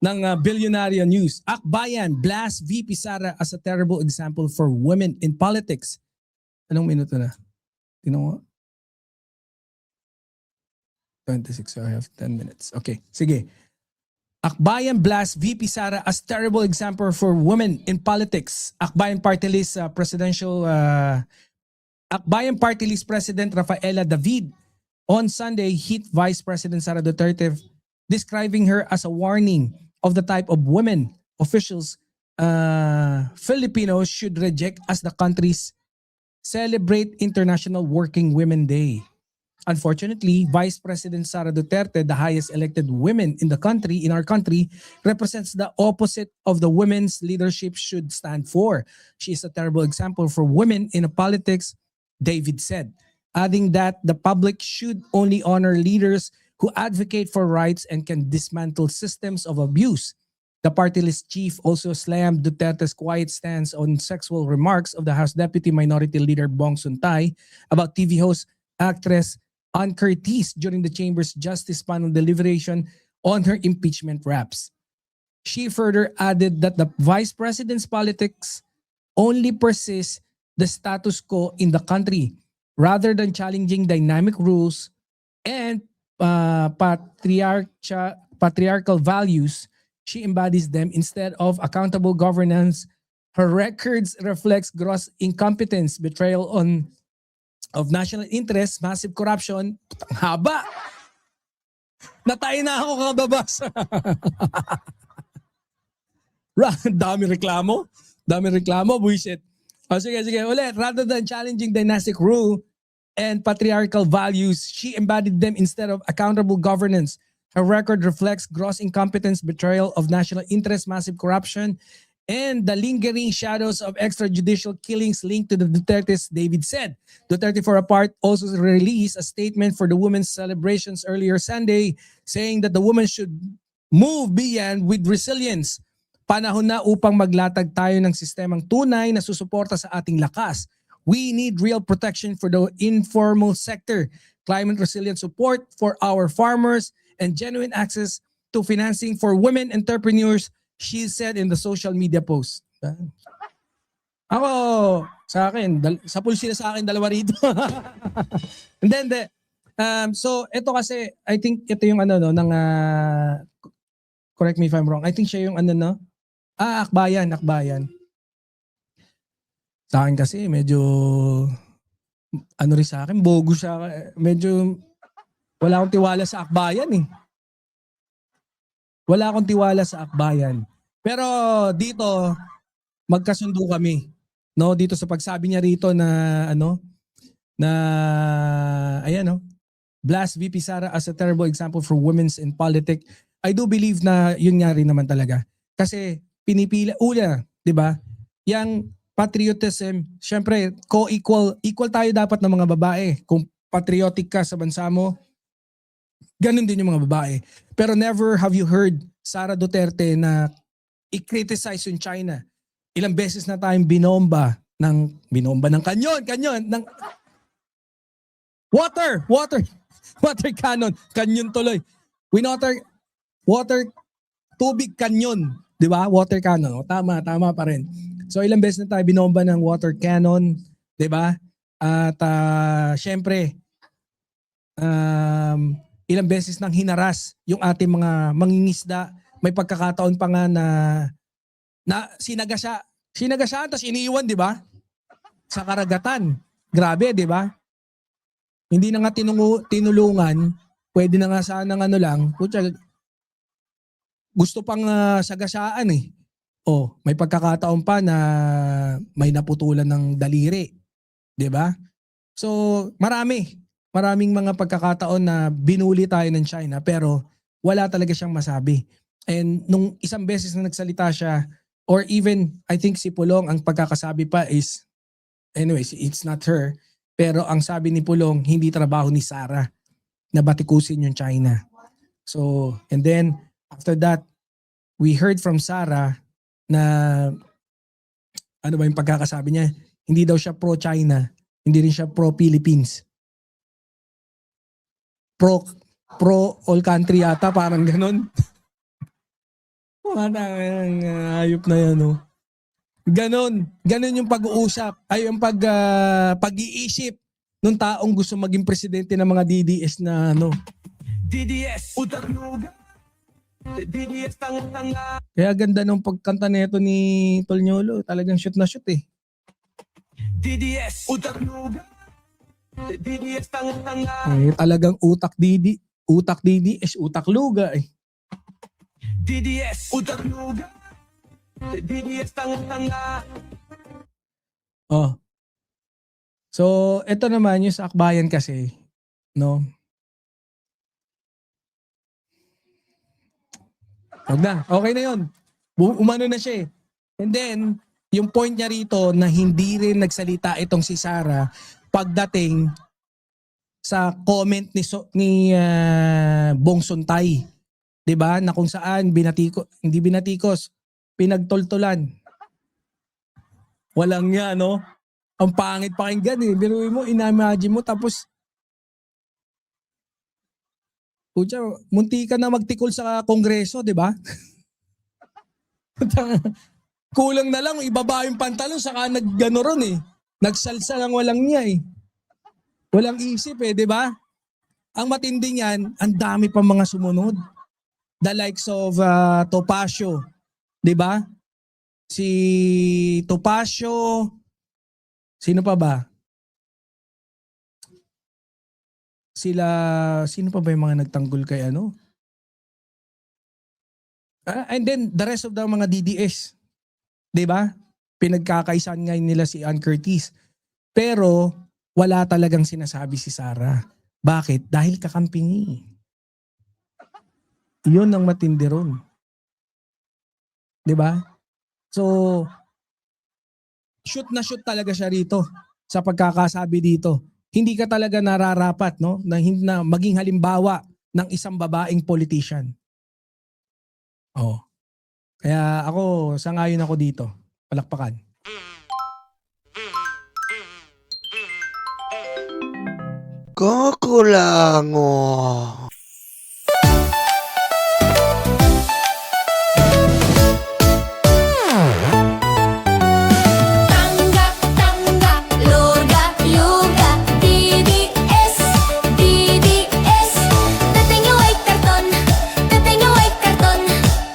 ng Billionaire News. Akbayan blasts VP Sara as a terrible example for women in politics. Anong minuto na? Tingnan mo. 26, so I have 10 minutes. Okay, sige. Akbayan blasts VP Sara as terrible example for women in politics. Akbayan Party List Akbayan Party List President Rafaela David on Sunday hit Vice President Sara Duterte, describing her as a warning of the type of women officials Filipinos should reject as the country's celebrate International Working Women Day. Unfortunately, Vice President Sara Duterte, the highest elected woman in our country, represents the opposite of the women's leadership should stand for. She is a terrible example for women in politics, David said, adding that the public should only honor leaders who advocate for rights and can dismantle systems of abuse. The party list chief also slammed Duterte's quiet stance on sexual remarks of the House Deputy Minority Leader Bong Suntay about TV host, actress Ann Curtis during the Chamber's Justice Panel deliberation on her impeachment raps. She further added that the Vice President's politics only persists the status quo in the country rather than challenging dynamic rules and patriarchal values. She embodies them instead of accountable governance. Her records reflects gross incompetence, betrayal of national interest, massive corruption. Haba! Natay na ako kababasa. Dami reklamo. Buisit. O sige, ulit. Rather than challenging dynastic rule and patriarchal values, she embodied them instead of accountable governance. Her record reflects gross incompetence, betrayal of national interest, massive corruption, and the lingering shadows of extrajudicial killings linked to the Dutertes, David said. Duterte, for a part, also released a statement for the women's celebrations earlier Sunday, saying that the women should move beyond with resilience. Panahon na upang maglatag tayo ng sistemang tunay na susuporta sa ating lakas. We need real protection for the informal sector, climate resilient support for our farmers, and genuine access to financing for women entrepreneurs, she said in the social media post. Ako, sa akin, sa pulsina sa akin, dalawa rito. And then, so ito kasi, I think ito yung ng, correct me if I'm wrong, I think siya yung Akbayan. Sa akin kasi, medyo, rin sa akin, bogo siya, medyo, wala akong tiwala sa Akbayan eh. Wala akong tiwala sa Akbayan. Pero dito, magkasundo kami. No, dito sa pagsabi niya rito na blast VP Sara as a terrible example for women's in politics. I do believe na yun nga rin naman talaga. Kasi pinipila, 'di ba? Yang patriotism, syempre, equal tayo dapat ng mga babae. Kung patriotic ka sa bansa mo, ganun din yung mga babae. Pero never have you heard Sara Duterte na i-criticize yung China. Ilang beses na tayong binomba ng kanyon, ng water cannon, kanyon tuloy. Tubig kanyon, di ba? Water cannon. O, tama pa rin. So ilang beses na tayo binomba ng water cannon, di ba? At syempre, ilang beses nang hinaras yung ating mga mangingisda. May pagkakataon pa nga na sinagasaan tapos iniiwan, di ba? Sa karagatan. Grabe, di ba? Hindi na nga tinulungan, pwede na nga sanang gusto pang sagasaan eh. Oh, may pagkakataon pa na may naputulan ng daliri, di ba? So, maraming mga pagkakataon na binuli tayo ng China pero wala talaga siyang masabi. And nung isang beses na nagsalita siya, or even I think si Pulong, ang pagkakasabi pa is, anyways, it's not her, pero ang sabi ni Pulong, hindi trabaho ni Sara na batikusin yung China. So, and then after that, we heard from Sara na ano ba yung pagkakasabi niya? Hindi daw siya pro-China, hindi rin siya pro-Philippines. Pro all country yata, parang ganun. Ang hayop na yan, oh. Ganon yung pag-uusap, ay yung pag-iisip ng taong gusto maging presidente ng mga DDS na ano. DDS, utak luga. DDS, tanga-tanga. Kaya ganda ng pagkanta nito ni Tolñolo, talagang shoot na shoot eh. DDS, utak luga. DDS, tanga-tanga. Talagang utak DDS, utak luga eh. DDS, utak luga. DDS, tanga-tanga. Oh. So, ito naman yung sa akbayan kasi, no? Wag na. Okay na yun. Umano na siya eh. And then, yung point niya rito na hindi rin nagsalita itong si Sara pagdating sa comment ni Bong Suntay. 'Di ba? Na kung saan hindi binatikos, pinagtoltolan. Walang nga, no? Ang pangit pakinggan eh. Biruin mo, ina-imagine mo tapos pucha, munti ka na magtikol sa kongreso, 'di ba? Kulang na lang ibaba yung pantalon saka naggano ron eh. Nagsalsa lang walang niya eh. Walang isip eh, 'di ba? Ang matindi niyan, ang dami pa mga sumunod. The likes of Topacio, 'di ba? Si Topacio, sino pa ba? Sino pa ba yung mga nagtanggol kay ano? And then the rest of the mga DDS. 'Di ba? Pinagkakaisan ngayon nila si Ann Curtis. Pero wala talagang sinasabi si Sara. Bakit? Dahil kakampi niya. Yun ang matindi ron. 'Di ba? So shoot na shoot talaga siya rito sa pagkakasabi dito. Hindi ka talaga nararapat, no, na maging halimbawa ng isang babaeng politician. Oh. Kaya ako, sangayon ako dito. Palakpakan. Kukulango. Tangga, tangga, luga, luga, DDS, DDS. Tatay niyo ay karton, tatay niyo ay karton.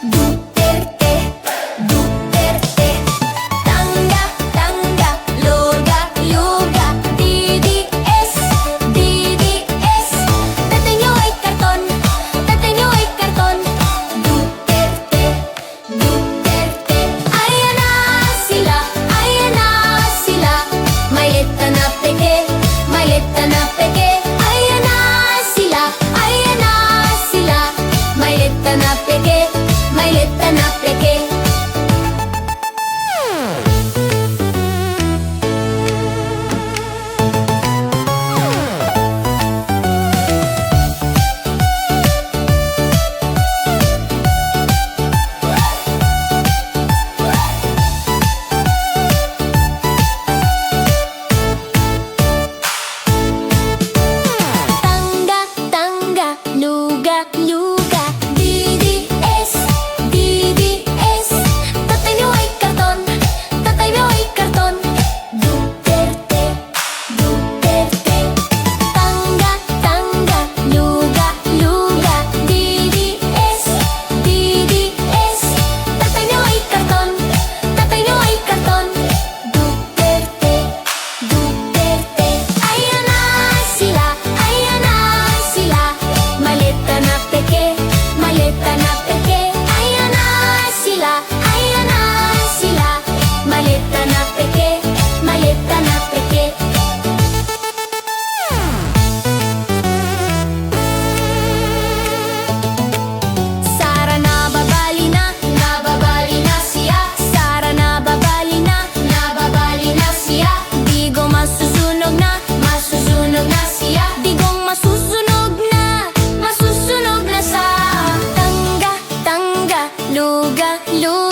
Duterte, Duterte. Tangga, tangga, luga, luga, DDS, DDS. Tatay niyo ay karton, tatay niyo ay karton. Duterte, Duterte. Ayan na sila, ayan na sila. Malita na peke, malita na peke. Ayan na sila, ayan na sila. Malita na peke, malita na peke. Tangga, tangga, luga, luga, DDS, DDS. Tatay niyo ay karton, tatay niyo ay karton. Duterte, Duterte. Tangga, tangga, luga, luga, DDS, DDS. Tatay niyo ay karton, tatay niyo ay karton. Duterte, Duterte. Ayan na sila, ayan na sila. Malita na peke, malita na peke. Ayan na sila, ayan na sila. Malita na peke, malita na peke. Sara nababali na siya. Sara nababali na siya. Digong masusunog na siya. Digong masusunog na sa tangga, tangga, luga, luga.